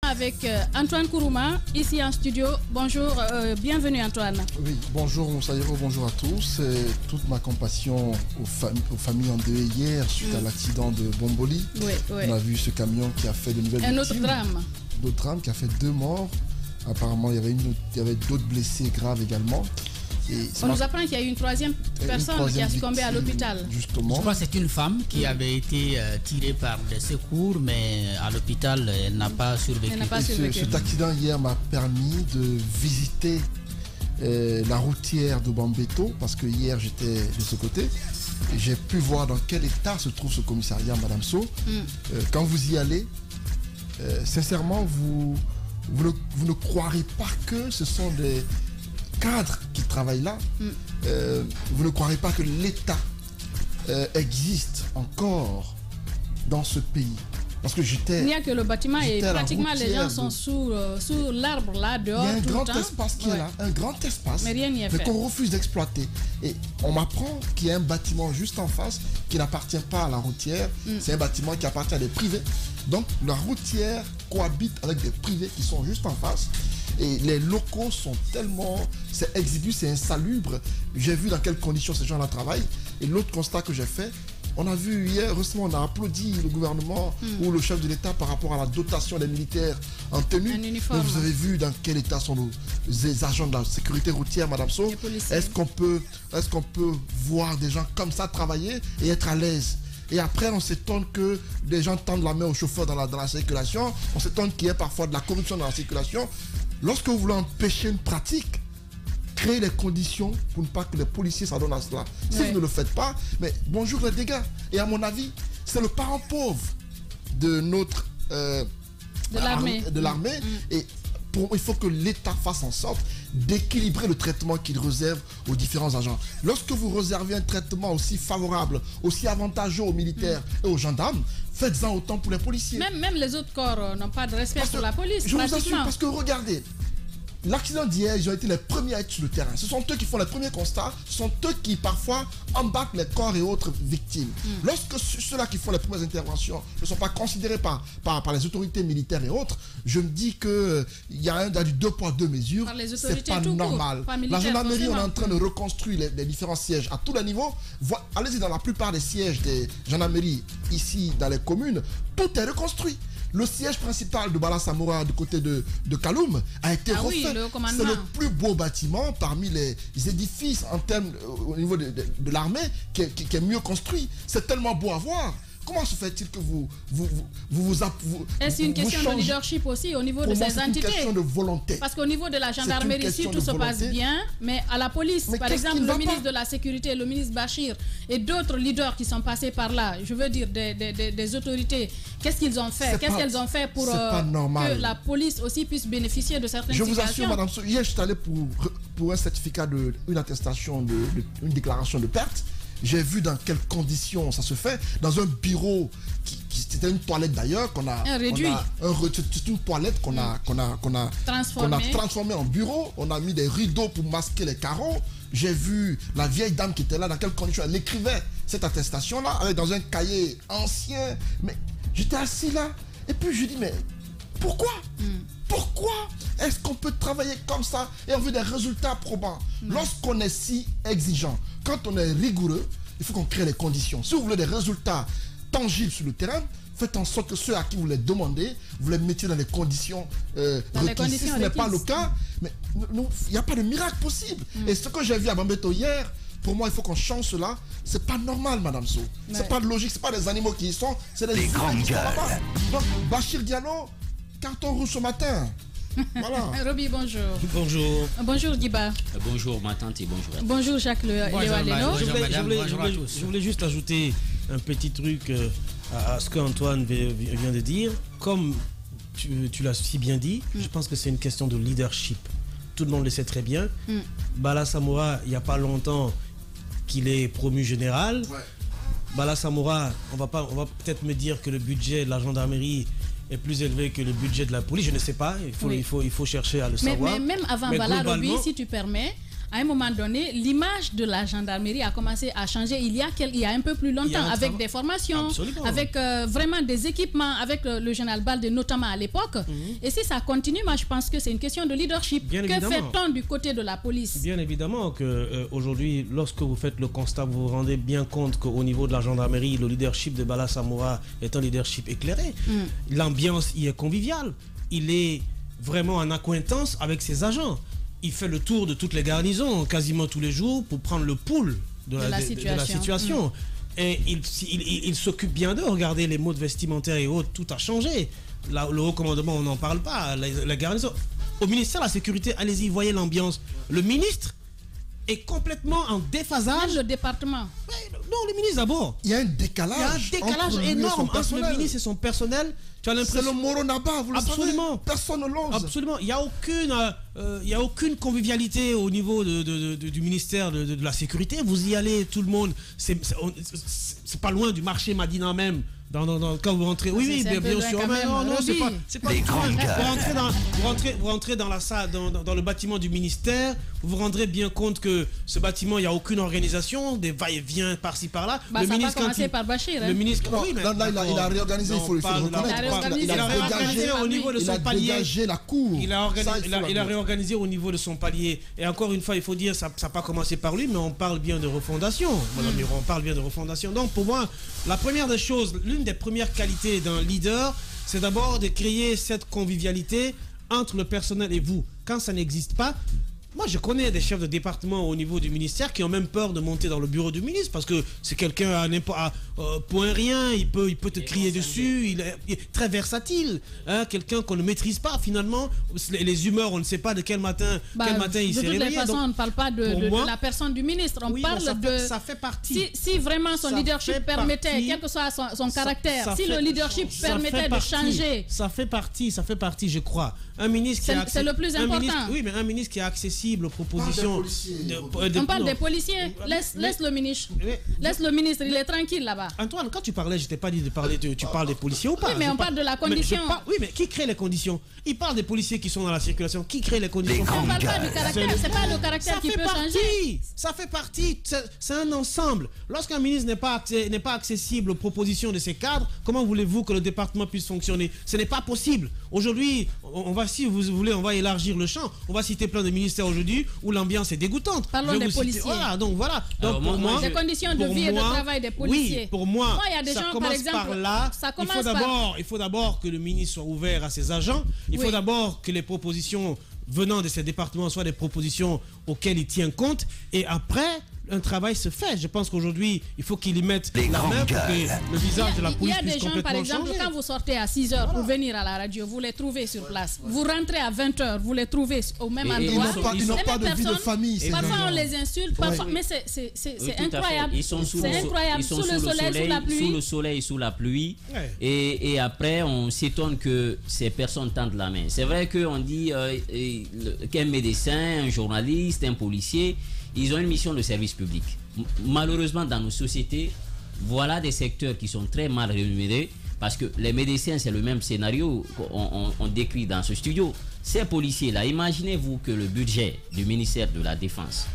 Avec Antoine Kourouma, ici en studio. Bonjour, bienvenue Antoine. Oui, bonjour Moussaïro, bonjour à tous. Toute ma compassion aux familles endeuillées hier suite à l'accident de Bomboli. Oui. On a vu ce camion qui a fait de nouvelles victimes. Un autre drame. D'autres drames qui a fait 2 morts. Apparemment, il y avait d'autres blessés graves également. On nous apprend qu'il y a eu une troisième personne qui a succombé à l'hôpital. Justement. Je crois que c'est une femme qui avait été tirée par des secours, mais à l'hôpital, elle n'a pas survécu. Cet accident hier m'a permis de visiter la routière de Bambeto, parce que hier j'étais de ce côté. J'ai pu voir dans quel état se trouve ce commissariat, Madame So. Quand vous y allez, sincèrement, vous ne croirez pas que ce sont des cadres qui travaillent là. Vous ne croirez pas que l'État existe encore dans ce pays. Parce que il n'y a que le bâtiment et pratiquement les gens sont sous l'arbre là, dehors. Il y a un tout grand le temps. Espace qui est là, un grand espace, mais rien n'y est fait. qu'on refuse d'exploiter. Et on m'apprend qu'il y a un bâtiment juste en face qui n'appartient pas à la routière. C'est un bâtiment qui appartient à des privés. Donc la routière cohabite avec des privés qui sont juste en face. Et les locaux sont tellement... C'est exigu, c'est insalubre. J'ai vu dans quelles conditions ces gens-là travaillent. Et l'autre constat que j'ai fait, on a vu hier, récemment, on a applaudi le gouvernement ou le chef de l'État par rapport à la dotation des militaires en tenue. Mais vous avez vu dans quel état sont les agents de la sécurité routière, Madame So. Est-ce qu'on peut voir des gens comme ça travailler et être à l'aise? Et après, on s'étonne que des gens tendent la main aux chauffeurs dans la circulation. On s'étonne qu'il y ait parfois de la corruption dans la circulation. Lorsque vous voulez empêcher une pratique, créez les conditions pour ne pas que les policiers s'adonnent à cela. Si vous ne le faites pas, mais bonjour les dégâts. Et à mon avis, c'est le parent pauvre de notre... de l'armée. Et il faut que l'État fasse en sorte d'équilibrer le traitement qu'il réserve aux différents agents. Lorsque vous réservez un traitement aussi favorable, aussi avantageux aux militaires et aux gendarmes, faites-en autant pour les policiers. Même les autres corps n'ont pas de respect pour la police. Je vous assure, parce que regardez, l'accident d'hier, ils ont été les premiers à être sur le terrain. Ce sont eux qui font les premiers constats. Ce sont eux qui, parfois, embarquent les corps et autres victimes. Lorsque ceux-là qui font les premières interventions ne sont pas considérés par les autorités militaires et autres, je me dis qu'il y a du 2 poids 2 mesures. C'est pas normal. La gendarmerie, on est en train de reconstruire les différents sièges à tous les niveaux. Allez-y dans la plupart des sièges des gendarmeries ici dans les communes, tout est reconstruit. Le siège principal de Bala Samoura du côté de Kaloum a été refait. C'est le plus beau bâtiment parmi les édifices en termes au niveau de l'armée qui est mieux construit. C'est tellement beau à voir. Comment se fait-il que vous Est-ce une question de leadership aussi au niveau de ces entités? C'est une question de volonté. Parce qu'au niveau de la gendarmerie ici, tout se passe bien, mais à la police, par exemple, le ministre de la Sécurité, le ministre Bachir et d'autres leaders qui sont passés par là, je veux dire des autorités, qu'est-ce qu'ils ont fait? Qu'est-ce qu'elles ont fait pour que la police aussi puisse bénéficier de certaines situations? Je vous assure, Madame, hier je suis allé pour un certificat, une attestation, une déclaration de perte. J'ai vu dans quelles conditions ça se fait. Dans un bureau c'était une toilette d'ailleurs qu'on a réduit. C'est une toilette qu'on a transformée en bureau. On a mis des rideaux pour masquer les carreaux. J'ai vu la vieille dame qui était là, dans quelles conditions elle écrivait cette attestation-là, dans un cahier ancien. Mais j'étais assis là. Et puis je dis, mais pourquoi Pourquoi est-ce qu'on peut travailler comme ça et on veut des résultats probants? Lorsqu'on est si exigeant, quand on est rigoureux, il faut qu'on crée les conditions. Si vous voulez des résultats tangibles sur le terrain, faites en sorte que ceux à qui vous les demandez, vous les mettiez dans les conditions requises. Si ce n'est pas le cas, mais il n'y a pas de miracle possible. Et ce que j'ai vu à Bambeto hier, pour moi, il faut qu'on change cela. C'est pas normal, Madame So. C'est pas de logique, c'est pas des animaux qui y sont, c'est des grandes gueules. Donc, Bachir Diallo, carton rouge ce matin. Voilà. Roby, bonjour. Bonjour. Bonjour, Diba. Bonjour, ma tante et bonjour. Bonjour, Jacques Léo. Je voulais juste ajouter un petit truc à ce qu'Antoine vient de dire. Comme tu l'as si bien dit, je pense que c'est une question de leadership. Tout le monde le sait très bien. Bala Samoura, il n'y a pas longtemps qu'il est promu général. Bala Samoura, on va peut-être me dire que le budget de la gendarmerie est plus élevé que le budget de la police. Je ne sais pas, il faut chercher à le savoir. Mais même avant Bala Roby, si tu permets, à un moment donné, l'image de la gendarmerie a commencé à changer il y a un peu plus longtemps, avec des formations, avec vraiment des équipements, avec le général Baldé notamment à l'époque. Et si ça continue, moi je pense que c'est une question de leadership. Que fait-on du côté de la police? Bien évidemment qu'aujourd'hui, lorsque vous faites le constat, vous vous rendez bien compte qu'au niveau de la gendarmerie, le leadership de Bala Samoura est un leadership éclairé. L'ambiance y est conviviale. Il est vraiment en accointance avec ses agents. Il fait le tour de toutes les garnisons quasiment tous les jours pour prendre le pouls de la situation. Et il s'occupe bien de regarder les modes vestimentaires et autres, tout a changé. Là, le haut commandement, on n'en parle pas. La garnison. Au ministère de la Sécurité, allez-y, voyez l'ambiance. Le ministre est complètement en déphasage. Même le département. Non, le ministre d'abord. Il y a un décalage. Énorme entre le ministre et son personnel. C'est le Moronaba, vous le savez. Personne ne l'ose. Absolument. Il n'y a aucune convivialité au niveau du ministère de la Sécurité. Vous y allez, tout le monde. C'est pas loin du marché Madina même. Quand vous rentrez, oui, bien sûr. Non, c'est pas. Vous rentrez dans la salle, dans le bâtiment du ministère. Vous vous rendrez bien compte que ce bâtiment, il n'y a aucune organisation, des va-et-vient par-ci par-là. Le ministre, ça va commencer par Bachir. Le ministre, il a réorganisé, il faut le reconnaître. Il a réorganisé au niveau de son palier. La cour. Il a réorganisé au niveau de son palier. Et encore une fois, il faut dire, ça n'a pas commencé par lui, mais on parle bien de refondation. On parle bien de refondation. Donc, pour moi, la première des choses, l'une des premières qualités d'un leader, c'est d'abord de créer cette convivialité entre le personnel et vous. Quand ça n'existe pas, moi je connais des chefs de département au niveau du ministère qui ont même peur de monter dans le bureau du ministre parce que c'est quelqu'un pour un rien, il peut te crier dessus, il est très versatile, quelqu'un qu'on ne maîtrise pas finalement, les humeurs, on ne sait pas de quel matin il s'est réveillé. De toute façon, on ne parle pas de la personne du ministre, on parle ça fait partie. Si vraiment son leadership permettait, quel que soit son caractère, si le leadership permettait de changer. Ça fait partie, je crois. Un ministre c'est le plus important. Oui, mais un ministre qui est accessible aux propositions. On parle des policiers. Laisse le ministre. Laisse le ministre, il est tranquille là-bas. Antoine, quand tu parlais, je t'ai pas dit de parler tu parles des policiers ou pas? Oui, mais on parle de la condition. Oui, mais qui crée les conditions? Il parle des policiers qui sont dans la circulation. Qui crée les conditions? On ne parle pas du caractère. C'est pas le caractère qui peut changer. Ça fait partie. C'est un ensemble. Lorsqu'un ministre n'est pas accessible aux propositions de ses cadres, comment voulez-vous que le département puisse fonctionner? Ce n'est pas possible. Aujourd'hui, si vous voulez, on va élargir le champ. On va citer plein de ministères aujourd'hui où l'ambiance est dégoûtante. Parlons des policiers. Voilà. Donc pour moi, les conditions de vie et de travail des policiers. Oui, pour moi, il y a des ça gens, commence par exemple, par là. Il faut d'abord que le ministre soit ouvert à ses agents. Il faut d'abord que les propositions venant de ces départements soient des propositions auxquelles il tient compte. Et après, un travail se fait. Je pense qu'aujourd'hui, il faut qu'il y mette la main pour que le visage de la police puisse complètement changer. Il y a des gens, par exemple, quand vous sortez à 6h pour venir à la radio, vous les trouvez sur place. Vous rentrez à 20h, vous les trouvez au même endroit. Ils n'ont pas de vie de famille. Parfois, on les insulte. Mais c'est incroyable. C'est incroyable. Sous le soleil, sous la pluie. Sous le soleil, sous la pluie. Et après, on s'étonne que ces personnes tendent la main. C'est vrai qu'on dit qu'un médecin, un journaliste, un policier, ils ont une mission de service public. Malheureusement, dans nos sociétés, voilà des secteurs qui sont très mal rémunérés parce que les médecins, c'est le même scénario qu'on décrit dans ce studio. Ces policiers-là, imaginez-vous que le budget du ministère de la Défense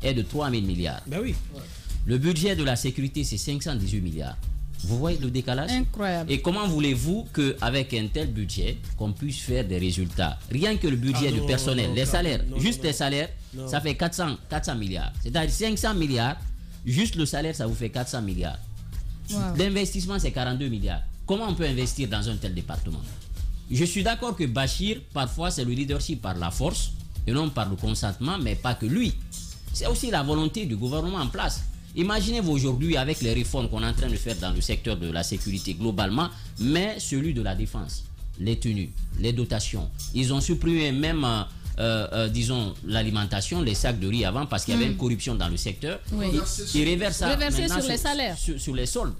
est de 3 000 milliards. Ben oui. Le budget de la sécurité, c'est 518 milliards. Vous voyez le décalage? Incroyable. Et comment voulez-vous qu'avec un tel budget, qu'on puisse faire des résultats? Rien que le budget du personnel, les salaires, les salaires, ça fait 400 milliards. C'est-à-dire 500 milliards, juste le salaire, ça vous fait 400 milliards. Wow. L'investissement, c'est 42 milliards. Comment on peut investir dans un tel département? Je suis d'accord que Bachir, parfois, c'est le leadership par la force, et non par le consentement, mais pas que lui. C'est aussi la volonté du gouvernement en place. Imaginez-vous aujourd'hui avec les réformes qu'on est en train de faire dans le secteur de la sécurité globalement, mais celui de la défense, les tenues, les dotations. Ils ont supprimé même, disons, l'alimentation, les sacs de riz avant parce qu'il y avait une corruption dans le secteur. Oui. Ils reversent ça sur les salaires. Sur les soldes.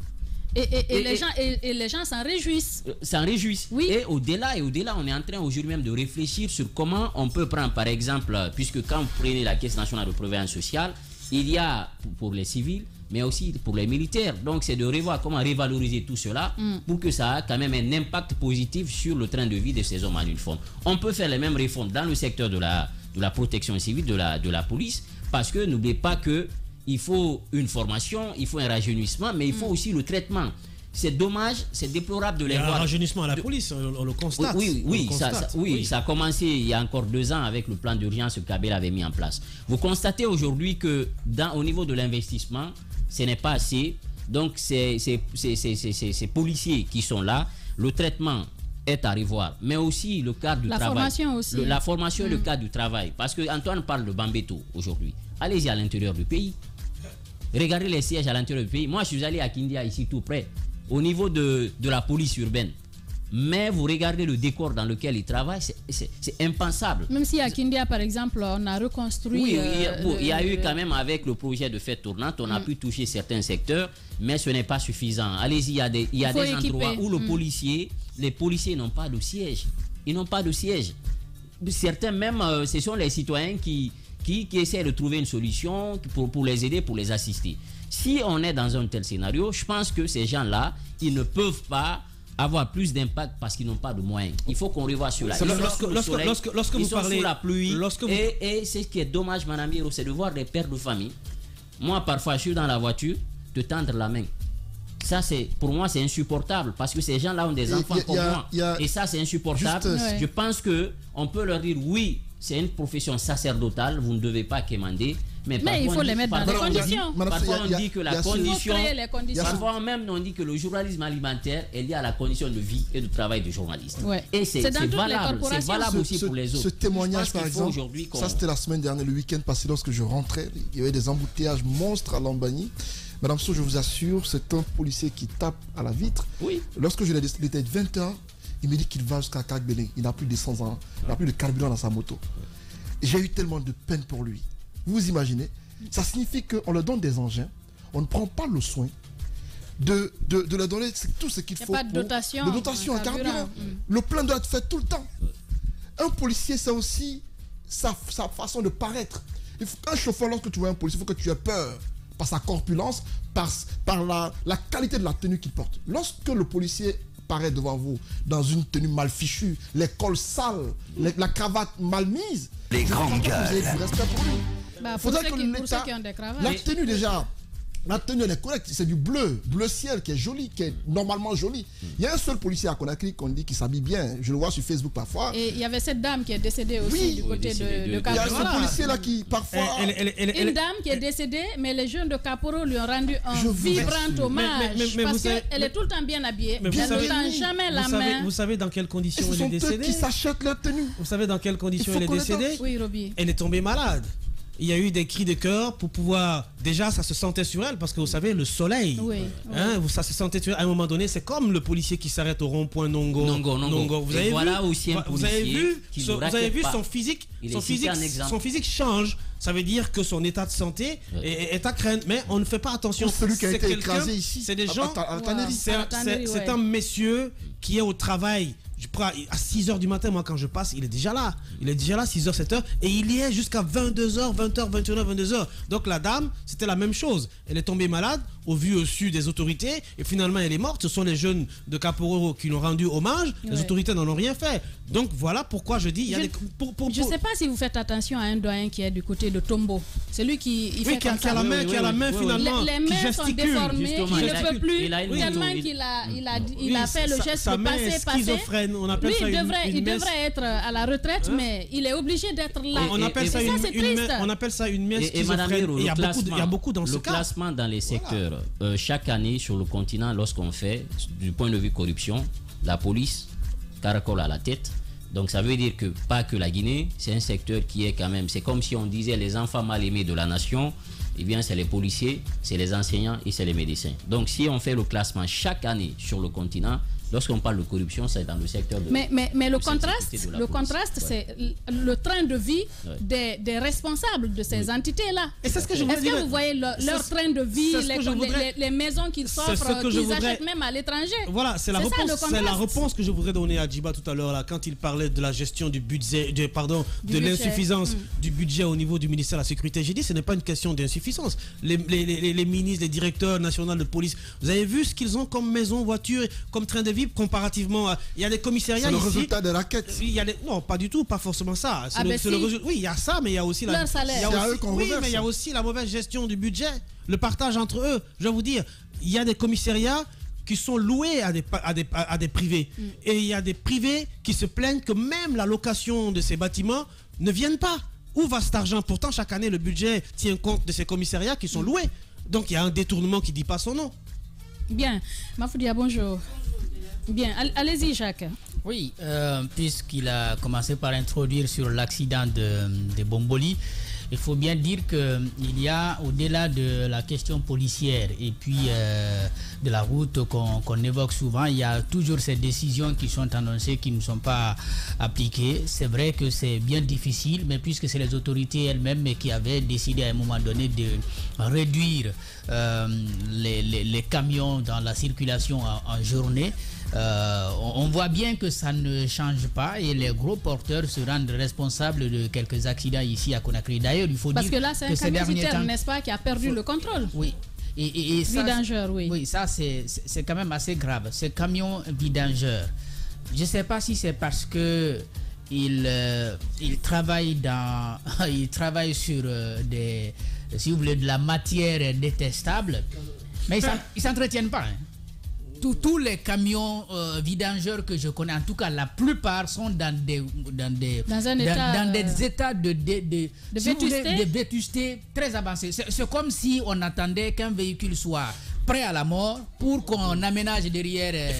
Et les gens s'en réjouissent. S'en réjouissent. Oui. Et au-delà, on est en train aujourd'hui même de réfléchir sur comment on peut prendre, par exemple, puisque quand vous prenez la Caisse nationale de prévoyance sociale, il y a pour les civils, mais aussi pour les militaires. Donc, c'est de revoir comment revaloriser tout cela pour que ça ait quand même un impact positif sur le train de vie de ces hommes en uniforme. On peut faire les mêmes réformes dans le secteur de la la protection civile, de la police, parce que n'oubliez pas que il faut une formation, il faut un rajeunissement, mais il faut aussi le traitement. C'est dommage, c'est déplorable de les voir. Il y a un rajeunissement à la police, on le constate. Oui, ça a commencé il y a encore 2 ans avec le plan d'urgence que Kabila avait mis en place. Vous constatez aujourd'hui que au niveau de l'investissement, ce n'est pas assez. Donc, ces policiers qui sont là, le traitement est à revoir, mais aussi le cadre du travail. Formation aussi. La formation et le cadre du travail. Parce que Antoine parle de Bambeto aujourd'hui. Allez-y à l'intérieur du pays. Regardez les sièges à l'intérieur du pays. Moi, je suis allé à Kindia, ici tout près, au niveau de la police urbaine. Mais vous regardez le décor dans lequel ils travaillent, c'est impensable. Même si à Kindia, par exemple, on a reconstruit... Oui, il y a eu quand même, avec le projet de fête tournante, on a pu toucher certains secteurs, mais ce n'est pas suffisant. Allez-y, il y a des endroits où les policiers n'ont pas de siège. Ils n'ont pas de siège. Certains même, ce sont les citoyens qui essaient de trouver une solution pour les aider, pour les assister. Si on est dans un tel scénario, je pense que ces gens-là, ils ne peuvent pas avoir plus d'impact parce qu'ils n'ont pas de moyens. Il faut qu'on revoie cela. Lorsque vous parlez sous la pluie, et ce qui est dommage, Madame Hiro, c'est de voir des pères de famille. Moi, parfois, je suis dans la voiture, te tendre la main. Ça, pour moi, c'est insupportable parce que ces gens-là ont des enfants comme moi. Et ça, c'est insupportable. Je pense qu'on peut leur dire oui, c'est une profession sacerdotale, vous ne devez pas quémander. Mais il faut les mettre dans les conditions. Parfois, on dit que la condition. Parfois, même, on dit que le journalisme alimentaire est lié à la condition de vie et de travail du journaliste. Ouais. Et c'est valable. C'est valable aussi pour les autres. Ce témoignage, par exemple, ça c'était la semaine dernière, le week-end passé, lorsque je rentrais, il y avait des embouteillages monstres à Lambani. Madame Sow, je vous assure, c'est un policier qui tape à la vitre. Oui. Lorsque je l'ai dit, il était 20h, il me dit qu'il va jusqu'à Kagbele. Il n'a plus d'essence, il n'a plus de carburant dans sa moto. J'ai eu tellement de peine pour lui. Vous vous imaginez? Ça signifie qu'on leur donne des engins, on ne prend pas le soin de leur donner tout ce qu'il faut. Il n'y a pas de dotation. De dotation en carburant. Le plein doit être fait tout le temps. Un policier, c'est aussi sa façon de paraître. Un chauffeur, lorsque tu vois un policier, il faut que tu aies peur par sa corpulence, par la qualité de la tenue qu'il porte. Lorsque le policier paraît devant vous dans une tenue mal fichue, les cols sales, la cravate mal mise, les grands gars. Vous avez du respect pour lui. Faudrait que l'État, la tenue déjà, la tenue elle est correcte, c'est du bleu ciel qui est joli, qui est normalement joli. Il y a un seul policier à Conakry qu'on dit qu'il s'habille bien, je le vois sur Facebook parfois. Et il y avait cette dame qui est décédée aussi du côté de Caporo. Il y a ce policier là qui parfois... Une dame qui est décédée, mais les jeunes de Caporo lui ont rendu un vibrant hommage parce qu'elle est tout le temps bien habillée, elle ne tend jamais la main. Vous savez dans quelles conditions elle est décédée? Qui s'achètent leur tenue. Vous savez dans quelles conditions elle est décédée? Oui, Roby. Elle est tombée malade. Il y a eu des cris de cœur pour pouvoir... Déjà, ça se sentait sur elle parce que vous savez, le soleil, ça se sentait sur elle. À un moment donné, c'est comme le policier qui s'arrête au rond-point Nongo. Vous avez vu son physique, son physique change. Ça veut dire que son état de santé est à craindre. Mais on ne fait pas attention. Celui qui a été écrasé ici, c'est des gens... C'est un monsieur qui est au travail. Je prends à 6h du matin, moi quand je passe, il est déjà là. Il est déjà là, 6h, 7h. Et il y est jusqu'à 22h, 20h, 21h, 22h. Donc la dame, c'était la même chose. Elle est tombée malade, au vu au su des autorités. Et finalement, elle est morte. Ce sont les jeunes de Caporo qui l'ont rendu hommage. Les autorités n'en ont rien fait. Donc voilà pourquoi je dis... Je ne sais pas si vous faites attention à un doyen qui est du côté de Tombo. C'est lui qui a la main finalement. Les mains sont déformées, il ne peut plus. Tellement qu'il a fait le geste de passer. On appelle ça il devrait être à la retraite, mais il est obligé d'être là. On appelle ça une messe schizophrène. Il y a beaucoup dans ce cas. Le classement dans les secteurs, chaque année sur le continent, lorsqu'on fait, du point de vue corruption, la police caracole à la tête. Donc ça veut dire que pas que la Guinée, c'est un secteur qui est quand même, c'est comme si on disait les enfants mal aimés de la nation. Eh bien, c'est les policiers, c'est les enseignants et c'est les médecins. Donc, si on fait le classement chaque année sur le continent, lorsqu'on parle de corruption, c'est dans le secteur de... Mais le contraste, c'est le train de vie des responsables de ces entités-là. Et c'est ce que je voudrais dire. Est-ce que vous voyez leur train de vie, les maisons qu'ils s'offrent, qu'ils achètent même à l'étranger? Voilà, c'est la réponse que je voudrais donner à Djiba tout à l'heure, là, quand il parlait de la gestion du budget, de l'insuffisance du budget au niveau du ministère de la Sécurité. J'ai dit, ce n'est pas une question d'insuffisance. Les ministres, les directeurs nationaux de police, vous avez vu ce qu'ils ont comme maison, voiture, comme train de vie? vie comparativement à... Il y a des commissariats ici... C'est le résultat des raquettes. Non, pas du tout, pas forcément ça. Oui, il y a ça, mais il y a aussi... Leur salaire. Mais il y a aussi la mauvaise gestion du budget, le partage entre eux. Je vais vous dire, il y a des commissariats qui sont loués à des privés. Et il y a des privés qui se plaignent que même la location de ces bâtiments ne viennent pas. Où va cet argent? Pourtant, chaque année, le budget tient compte de ces commissariats qui sont loués. Donc, il y a un détournement qui ne dit pas son nom. Bien. Mafoudia, bonjour. Bien. Allez-y, Jacques. Oui, puisqu'il a commencé par introduire sur l'accident de Bomboli, il faut bien dire qu'il y a, au-delà de la question policière et puis de la route qu'on évoque souvent, il y a toujours ces décisions qui sont annoncées qui ne sont pas appliquées. C'est vrai que c'est bien difficile, mais puisque c'est les autorités elles-mêmes qui avaient décidé à un moment donné de réduire les camions dans la circulation en journée, on voit bien que ça ne change pas et les gros porteurs se rendent responsables de quelques accidents ici à Conakry. D'ailleurs, il faut parce dire que là, c'est un camion citerne, n'est-ce pas, qui a perdu le contrôle. Oui. Et ça, vidangeur, oui. Oui, ça c'est quand même assez grave. Ce camion vidangeur, je ne sais pas si c'est parce que il travaille sur des, si vous voulez, de la matière détestable, mais ils ne s'entretiennent pas. Tous les camions vidangeurs que je connais, en tout cas la plupart sont dans des états de vétusté très avancés. C'est comme si on attendait qu'un véhicule soit prêt à la mort pour qu'on aménage derrière,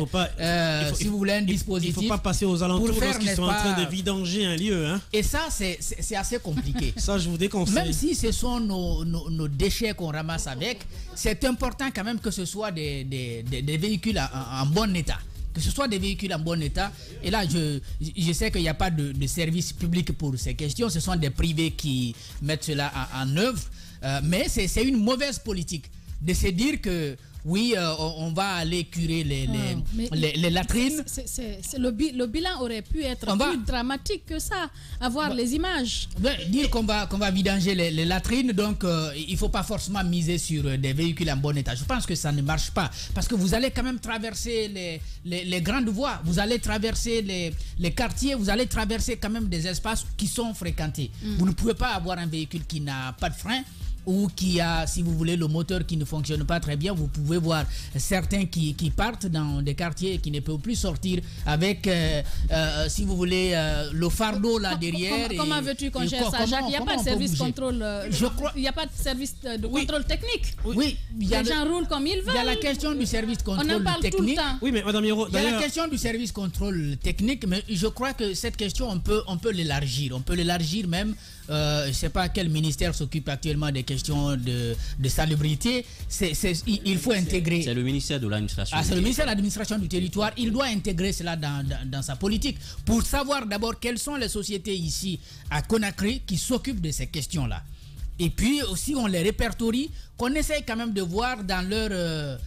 si vous voulez, un dispositif. Il ne faut pas passer aux alentours lorsqu'ils sont en train de vidanger un lieu. Hein. Et ça, c'est assez compliqué. Ça, je vous déconseille. Même si ce sont nos déchets qu'on ramasse avec, c'est important quand même que ce soit des véhicules en bon état. Que ce soit des véhicules en bon état. Et là, je sais qu'il n'y a pas de service public pour ces questions. Ce sont des privés qui mettent cela en œuvre. Mais c'est une mauvaise politique de se dire que oui, on va aller curer les latrines. Le bilan aurait pu être plus dramatique que ça, avoir les images. Dire qu'on va vidanger les latrines, donc il ne faut pas forcément miser sur des véhicules en bon état. Je pense que ça ne marche pas, parce que vous allez quand même traverser les grandes voies, vous allez traverser les quartiers, vous allez traverser quand même des espaces qui sont fréquentés. Vous ne pouvez pas avoir un véhicule qui n'a pas de frein, ou qui a, si vous voulez, le moteur qui ne fonctionne pas très bien. Vous pouvez voir certains qui partent dans des quartiers et qui ne peuvent plus sortir avec, si vous voulez, le fardeau là derrière. Comment veux-tu qu'on gère ça, Jacques? Il n'y a pas de service contrôle. Il n'y a pas de service de contrôle technique. Oui. Les gens roulent comme ils veulent. Il y a la question du service contrôle technique. On en parle tout le temps. Oui, mais Madame Hiro, il y a la question du service contrôle technique, mais je crois que cette question, on peut l'élargir. On peut l'élargir même. Je ne sais pas quel ministère s'occupe actuellement des questions de salubrité. Il faut intégrer. C'est le ministère de l'administration. C'est le ministère de l'administration du territoire. Il doit intégrer cela dans sa politique pour savoir d'abord quelles sont les sociétés ici à Conakry qui s'occupent de ces questions-là. Et puis aussi on les répertorie, qu'on essaye quand même de voir dans leur...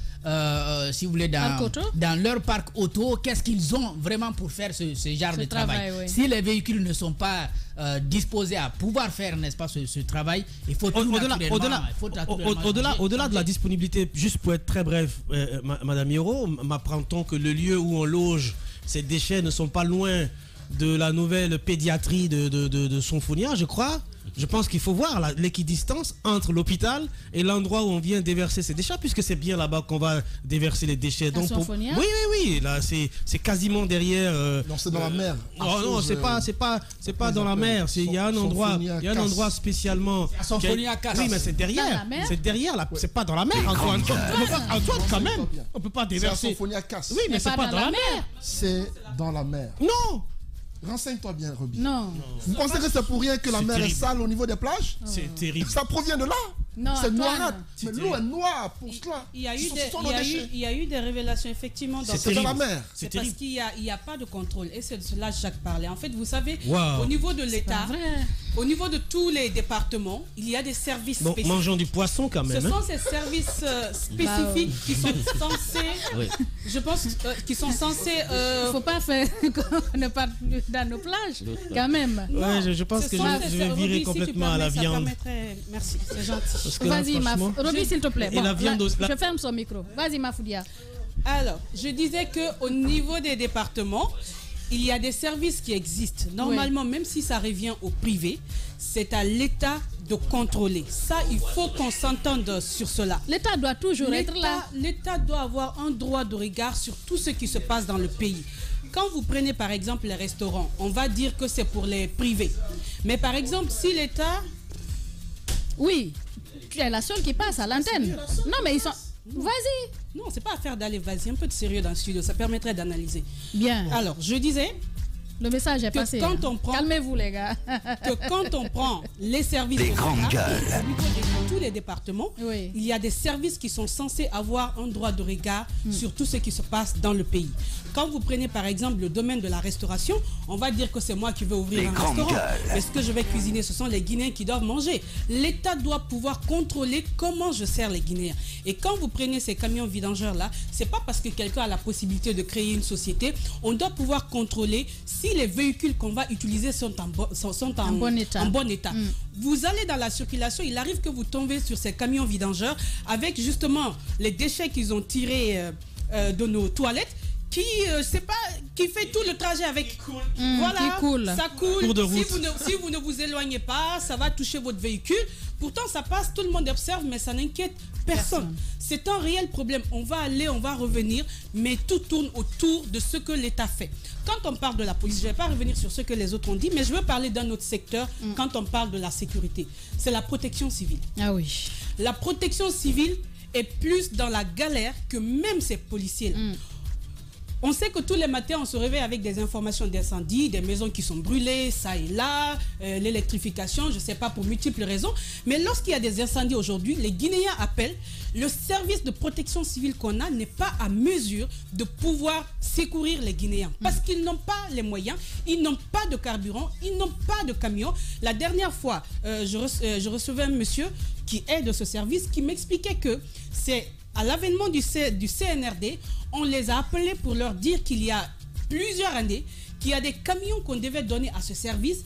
si vous voulez, dans leur parc auto, qu'est-ce qu'ils ont vraiment pour faire ce genre de travail. Oui. Si les véhicules ne sont pas disposés à pouvoir faire, n'est-ce pas, ce travail, il faut au-delà de la disponibilité, juste pour être très bref, Madame Hiro, m'apprend-on que le lieu où on loge ces déchets ne sont pas loin de la nouvelle pédiatrie de Sonfonia, je crois. Je pense qu'il faut voir l'équidistance entre l'hôpital et l'endroit où on vient déverser ces déchets, puisque c'est bien là-bas qu'on va déverser les déchets. Donc oui, là c'est quasiment derrière. Non, c'est dans la mer. Non, c'est pas dans la mer. Il y a un endroit spécialement. Sonfonia Casse. Oui, mais c'est derrière. C'est derrière là. C'est pas dans la mer, Antoine. Antoine, quand même. On peut pas déverser. Sonfonia Casse. Oui, mais c'est pas dans la mer. C'est dans la mer. Non. Renseigne-toi bien, Roby. Non. Vous pensez que c'est pour rien que la mer est sale au niveau des plages? C'est terrible. Ça provient de là. Non, c'est noirâtre. Mais l'eau est noire pour cela. Il y a eu des révélations effectivement dans la mer. C'est parce qu'il n'y a pas de contrôle. Et c'est de cela que Jacques parlait. En fait, vous savez, au niveau de l'État, au niveau de tous les départements, il y a des services spécifiques. Mangeons du poisson quand même. Ce sont ces services spécifiques qui sont censés, je pense, qui sont censés... Il ne faut pas faire qu'on ne parte dans nos plages, quand même. Ouais, je pense que je vais virer complètement à la viande. Merci, c'est gentil. Vas-y, Roby, s'il te plaît. Et la viande je ferme son micro. Vas-y, Mafoudia. Alors, je disais qu'au niveau des départements, il y a des services qui existent. Normalement, même si ça revient au privé, c'est à l'État de contrôler. Ça, il faut qu'on s'entende sur cela. L'État doit toujours être là. L'État doit avoir un droit de regard sur tout ce qui se passe dans le pays. Quand vous prenez par exemple les restaurants, on va dire que c'est pour les privés. Mais par exemple, si l'État... Oui, tu es la seule qui passe à l'antenne. Non, mais ils sont... Vas-y. Non, c'est pas affaire d'aller, vas-y, un peu de sérieux dans le studio, ça permettrait d'analyser. Bien. Alors, je disais... Le message est passé. Quand on prend, calmez-vous les gars. Que quand on prend les services des grandes gueules, au niveau de tous les départements, oui, il y a des services qui sont censés avoir un droit de regard sur tout ce qui se passe dans le pays. Quand vous prenez par exemple le domaine de la restauration, on va dire que c'est moi qui vais ouvrir un restaurant. Mais ce que je vais cuisiner, ce sont les Guinéens qui doivent manger. L'État doit pouvoir contrôler comment je sers les Guinéens. Et quand vous prenez ces camions vidangeurs-là, c'est pas parce que quelqu'un a la possibilité de créer une société, on doit pouvoir contrôler si les véhicules qu'on va utiliser sont en bon état. Vous allez dans la circulation, il arrive que vous tombez sur ces camions vidangeurs avec justement les déchets qu'ils ont tirés de nos toilettes, qui fait tout le trajet avec. Voilà, qui coule. Ça coule. Cours de route. Si vous ne vous éloignez pas, ça va toucher votre véhicule. Pourtant, ça passe, tout le monde observe, mais ça n'inquiète personne. C'est un réel problème. On va aller, on va revenir, mais tout tourne autour de ce que l'État fait. Quand on parle de la police, je ne vais pas revenir sur ce que les autres ont dit, mais je veux parler d'un autre secteur quand on parle de la sécurité. C'est la protection civile. Ah oui. La protection civile est plus dans la galère que même ces policiers-là. On sait que tous les matins, on se réveille avec des informations d'incendie, des maisons qui sont brûlées, ça et là, l'électrification, je ne sais pas, pour multiples raisons. Mais lorsqu'il y a des incendies aujourd'hui, les Guinéens appellent, le service de protection civile qu'on a n'est pas à mesure de pouvoir secourir les Guinéens. Parce qu'ils n'ont pas les moyens, ils n'ont pas de carburant, ils n'ont pas de camion. La dernière fois, je recevais un monsieur qui est de ce service qui m'expliquait que c'est à l'avènement du CNRD, on les a appelés pour leur dire qu'il y a plusieurs années, qu'il y a des camions qu'on devait donner à ce service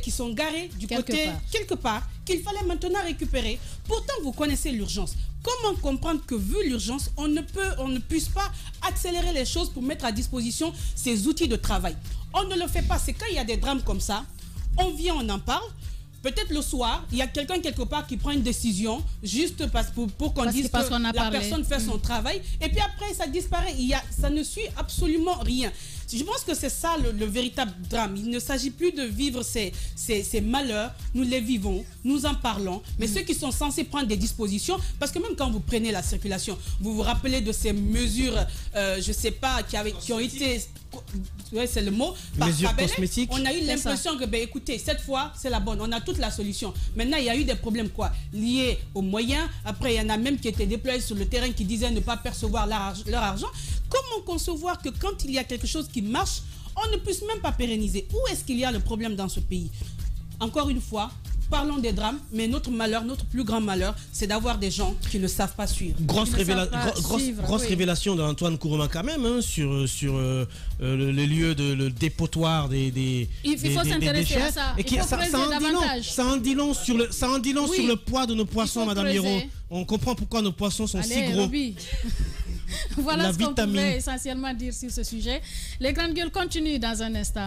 qui sont garés du côté quelque part, qu'il fallait maintenant récupérer. Pourtant, vous connaissez l'urgence. Comment comprendre que vu l'urgence, on ne puisse pas accélérer les choses pour mettre à disposition ces outils de travail? On ne le fait pas. C'est quand il y a des drames comme ça, on vient, on en parle. Peut-être le soir, il y a quelqu'un quelque part qui prend une décision juste pour qu'on dise que la personne fait son travail. Et puis après, ça disparaît. Ça ne suit absolument rien. Je pense que c'est ça le véritable drame. Il ne s'agit plus de vivre ces malheurs. Nous les vivons, nous en parlons. Mais ceux qui sont censés prendre des dispositions, parce que même quand vous prenez la circulation, vous vous rappelez de ces mesures, je ne sais pas, qui ont été... Ouais, c'est le mot. Mesures cosmétiques. On a eu l'impression que, écoutez, cette fois, c'est la bonne. On a toute la solution. Maintenant, il y a eu des problèmes liés aux moyens. Après, il y en a même qui étaient déployés sur le terrain qui disaient ne pas percevoir leur argent. Comment concevoir que quand il y a quelque chose qui marche, on ne puisse même pas pérenniser? Où est-ce qu'il y a le problème dans ce pays? Encore une fois, parlons des drames, mais notre malheur, notre plus grand malheur, c'est d'avoir des gens qui ne savent pas suivre. Grosse révélation d'Antoine Kourouma quand même, hein, sur les lieux de dépotoir des il faut s'intéresser à ça. Et ça en dit long sur le poids de nos poissons, Madame Hérault. On comprend pourquoi nos poissons sont si gros. Voilà ce qu'on pouvait essentiellement dire sur ce sujet. Les grandes gueules continuent dans un instant.